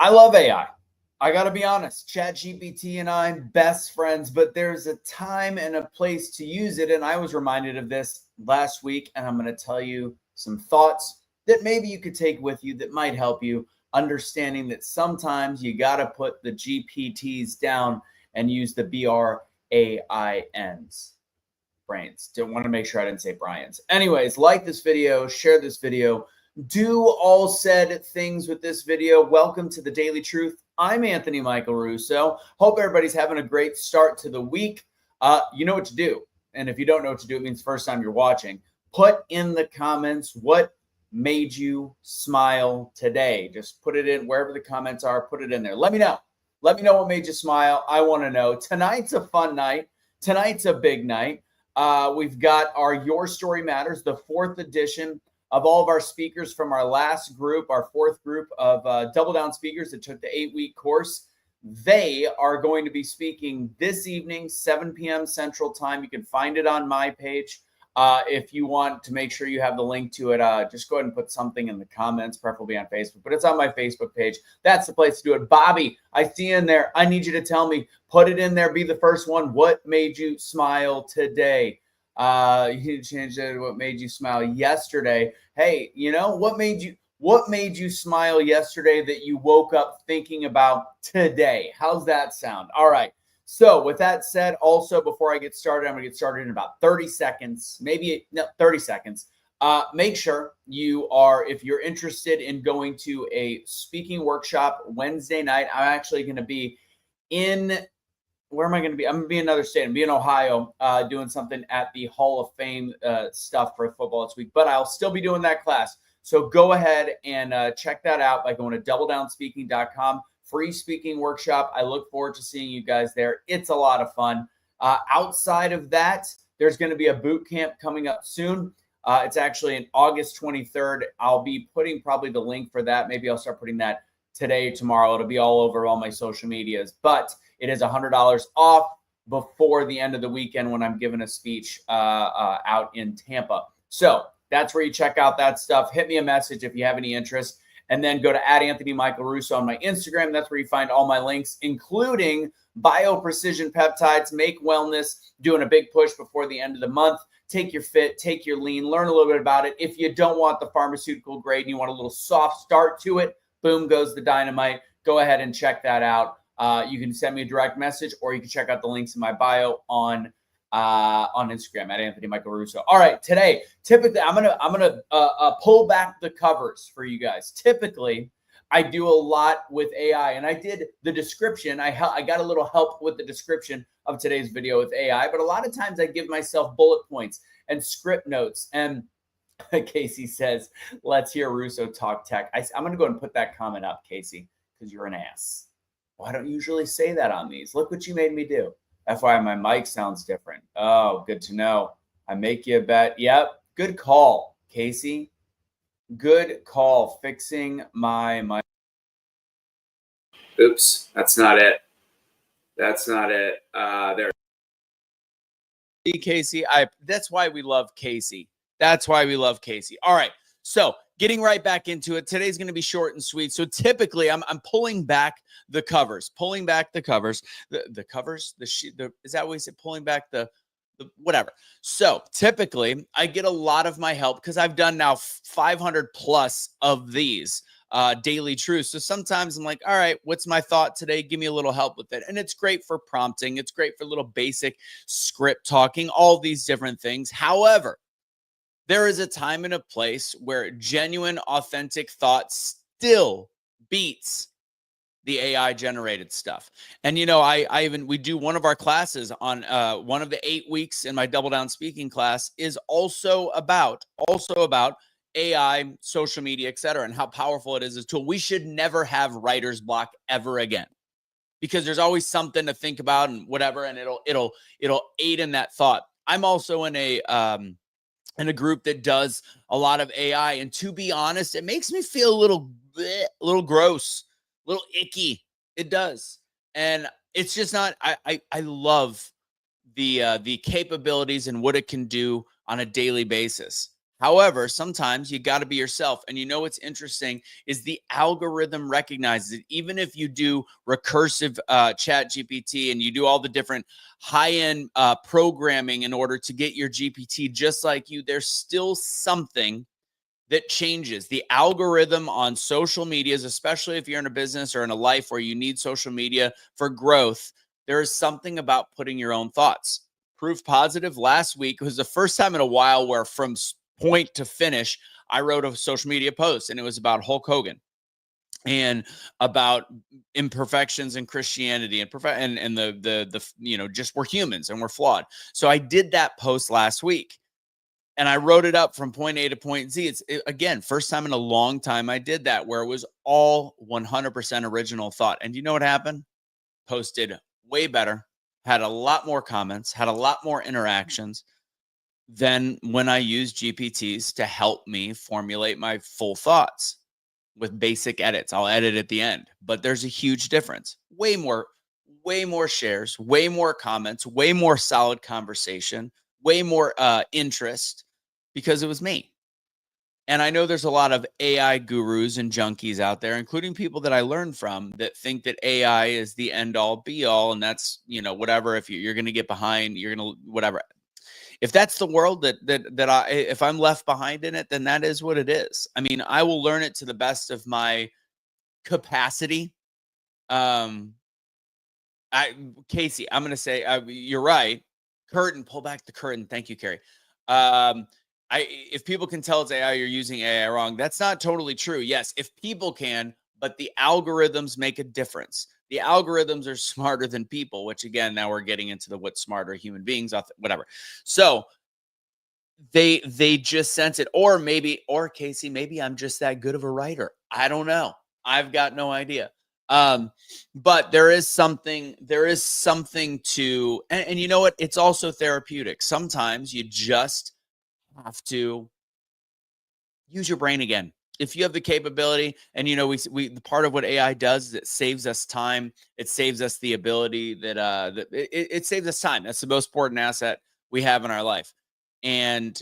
I love AI. I got to be honest, ChatGPT and I'm best friends, but there's a time and a place to use it. And I was reminded of this last week, and I'm going to tell you some thoughts that maybe you could take with you that might help you, understanding that sometimes you got to put the GPTs down and use the BRAINs. Brains. Don't want to make sure I didn't say Brian's. Anyways, like this video, share this video, do all said things with this video. Welcome to the Daily Truth. I'm Anthony Michael Russo. Hope everybody's having a great start to the week. You know what to do. And if you don't know what to do, it means first time you're watching. Put in the comments what made you smile today. Just put it in wherever the comments are. Put it in there. Let me know. Let me know what made you smile. I want to know. Tonight's a fun night. Tonight's a big night. We've got our Your Story Matters, the 4th edition of all of our speakers from our last group, our 4th group of Double Down speakers that took the 8-week course. They are going to be speaking this evening, 7 p.m. Central Time. You can find it on my page. If you want to make sure you have the link to it, just go ahead and put something in the comments, preferably on Facebook, but it's on my Facebook page. That's the place to do it. Bobby, I see you in there. I need you to tell me, put it in there. Be the first one. What made you smile today? You changed it. What made you smile yesterday? Hey, you know, what made you smile yesterday that you woke up thinking about today? How's that sound? All right. So with that said, also before I get started, I'm going to get started in about 30 seconds, maybe 30 seconds. Make sure you are, if you're interested in going to a speaking workshop Wednesday night, I'm actually going to be where am I going to be? I'm going to be in another state. I'm going to be in Ohio doing something at the Hall of Fame stuff for football this week, but I'll still be doing that class. So go ahead and check that out by going to doubledownspeaking.com. Free speaking workshop. I look forward to seeing you guys there. It's a lot of fun. Outside of that, there's going to be a boot camp coming up soon. It's actually in August 23rd. I'll be putting probably the link for that. Maybe I'll start putting that today, tomorrow. It'll be all over all my social medias. But it is $100 off before the end of the weekend when I'm giving a speech out in Tampa. So that's where you check out that stuff. Hit me a message if you have any interest. And then go to @AnthonyMichaelRusso on my Instagram. That's where you find all my links, including BioPrecision Peptides, Make Wellness, doing a big push before the end of the month. Take your fit, take your lean, learn a little bit about it. If you don't want the pharmaceutical grade and you want a little soft start to it, boom goes the dynamite. Go ahead and check that out. You can send me a direct message, or you can check out the links in my bio on Instagram @AnthonyMichaelRusso. All right, today, typically, I'm gonna pull back the covers for you guys. Typically, I do a lot with AI, and I did the description. I got a little help with the description of today's video with AI, but a lot of times I give myself bullet points and script notes. And Casey says, "Let's hear Russo talk tech." I'm gonna go ahead and put that comment up, Casey, because you're an ass. Well, I don't usually say that on these. Look what you made me do. FYI, my mic sounds different. Oh, good to know. I make you a bet. Yep. Good call, Casey. Good call. Fixing my mic. Oops. That's not it. That's not it. There. See, Casey, that's why we love Casey. That's why we love Casey. All right. So getting right back into it. Today's going to be short and sweet. So typically I'm pulling back the covers, the covers, is that what we said? Pulling back the whatever. So typically I get a lot of my help because I've done now 500 plus of these daily truths. So sometimes I'm like, all right, what's my thought today? Give me a little help with it. And it's great for prompting. It's great for little basic script talking, all these different things. However, there is a time and a place where genuine, authentic thought still beats the AI generated stuff. And, you know, we do one of our classes on one of the 8 weeks in my Double Down Speaking class is also about AI, social media, et cetera, and how powerful it is as a tool. We should never have writer's block ever again, because there's always something to think about and whatever, and it'll aid in that thought. I'm also in a group that does a lot of AI. And to be honest, it makes me feel a little gross, a little icky. It does. And it's just not, I love the capabilities and what it can do on a daily basis However, sometimes you got to be yourself. And you know what's interesting is the algorithm recognizes it. Even if you do recursive chat GPT and you do all the different high-end programming in order to get your GPT just like you, there's still something that changes. The algorithm on social medias, especially if you're in a business or in a life where you need social media for growth, there is something about putting your own thoughts. Proof positive, last week was the first time in a while where from point to finish, I wrote a social media post, and it was about Hulk Hogan and about imperfections in Christianity and the just we're humans and we're flawed. So I did that post last week. And I wrote it up from point A to point Z. Again, first time in a long time I did that, where it was all 100% original thought. And you know what happened? Posted way better, had a lot more comments, had a lot more interactions than when I used GPTs to help me formulate my full thoughts with basic edits. I'll edit at the end, but there's a huge difference. Way more shares, way more comments, way more solid conversation, way more interest, because it was me. And I know there's a lot of AI gurus and junkies out there, including people that I learned from, that think that AI is the end all be all. And that's, whatever, if you're going to get behind, you're going to, whatever. If that's the world if I'm left behind in it, then that is what it is. I mean, I will learn it to the best of my capacity. Casey, I'm going to say, you're right. Pull back the curtain. Thank you, Carrie. If people can tell it's AI, you're using AI wrong. That's not totally true. Yes, if people can, but the algorithms make a difference. The algorithms are smarter than people, which again, now we're getting into what's smarter human beings, whatever. So they just sense it. Or Casey, maybe I'm just that good of a writer. I don't know. I've got no idea. But there is something to, and you know what? It's also therapeutic. Sometimes you just have to use your brain again. If you have the capability, and we part of what AI does is it saves us time. It saves us the ability that it saves us time. That's the most important asset we have in our life. And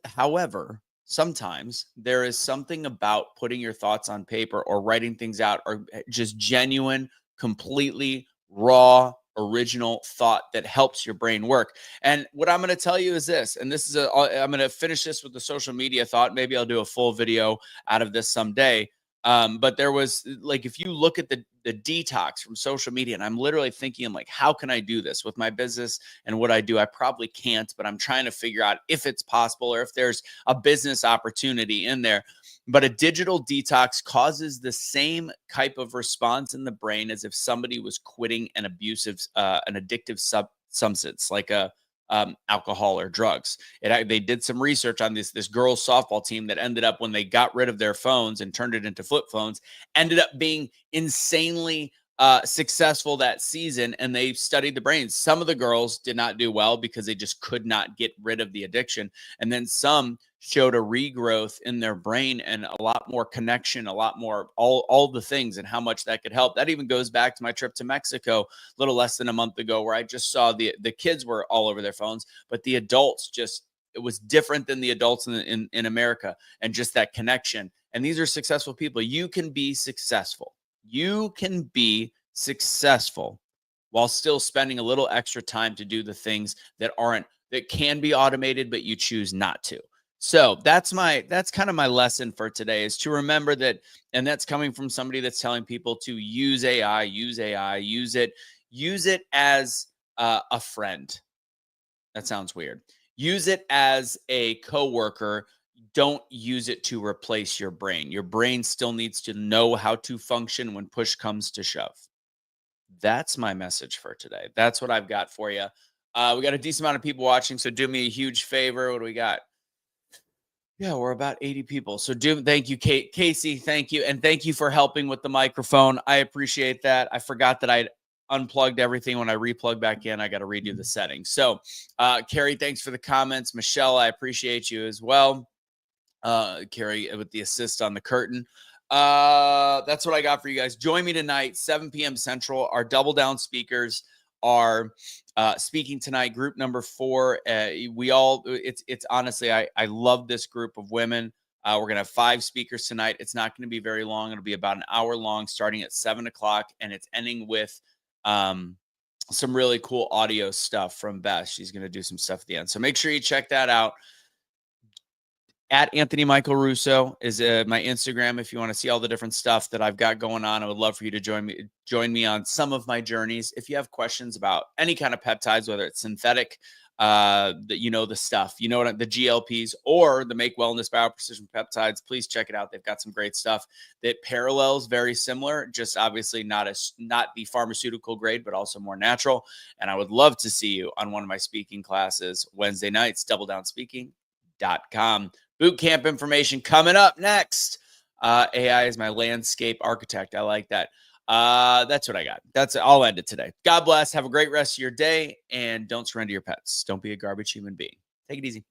however, sometimes there is something about putting your thoughts on paper or writing things out, or just genuine, completely raw, original thought that helps your brain work. And what I'm going to tell you is this, and this is I'm going to finish this with the social media thought. Maybe I'll do a full video out of this someday. But there was, like, if you look at the detox from social media, and I'm literally thinking, like, how can I do this with my business and what I do? I probably can't, but I'm trying to figure out if it's possible or if there's a business opportunity in there. But a digital detox causes the same type of response in the brain as if somebody was quitting an addictive substance, like alcohol or drugs. They did some research on this girls softball team that ended up, when they got rid of their phones and turned it into flip phones, ended up being insanely successful that season. And they studied the brains. Some of the girls did not do well because they just could not get rid of the addiction. And then some showed a regrowth in their brain and a lot more connection, a lot more, all the things, and how much that could help. That even goes back to my trip to Mexico a little less than a month ago, where I just saw the kids were all over their phones, but the adults it was different than the adults in America, and just that connection. And these are successful people. You can be successful. You can be successful while still spending a little extra time to do the things that can be automated, but you choose not to. So that's kind of my lesson for today, is to remember that, and that's coming from somebody that's telling people to use AI, use it as a friend. That sounds weird. Use it as a coworker. Don't use it to replace your brain. Your brain still needs to know how to function when push comes to shove. That's my message for today. That's what I've got for you. We got a decent amount of people watching, so do me a huge favor. What do we got? Yeah, we're about 80 people. So thank you, Casey. Thank you. And thank you for helping with the microphone. I appreciate that. I forgot that I'd unplugged everything. When I replug back in, I got to redo the settings. So Carrie, thanks for the comments. Michelle, I appreciate you as well. Carrie with the assist on the curtain. That's what I got for you guys. Join me tonight, 7 p.m. Central. Our Double Down speakers are speaking tonight. Group number 4. It's honestly, I love this group of women. We're going to have 5 speakers tonight. It's not going to be very long. It'll be about an hour long, starting at 7 o'clock, and it's ending with some really cool audio stuff from Beth. She's going to do some stuff at the end. So make sure you check that out. At Anthony Michael Russo is my Instagram if you want to see all the different stuff that I've got going on. I would love for you to join me on some of my journeys. If you have questions about any kind of peptides, whether it's synthetic, the stuff, the GLPs or the Make Wellness BioPrecision peptides, please check it out. They've got some great stuff that parallels very similar, just obviously not the pharmaceutical grade, but also more natural. And I would love to see you on one of my speaking classes Wednesday nights, doubledownspeaking.com. Boot camp information coming up next. AI is my landscape architect. I like that. That's what I got. I'll end it today. God bless. Have a great rest of your day. And don't surrender your pets. Don't be a garbage human being. Take it easy.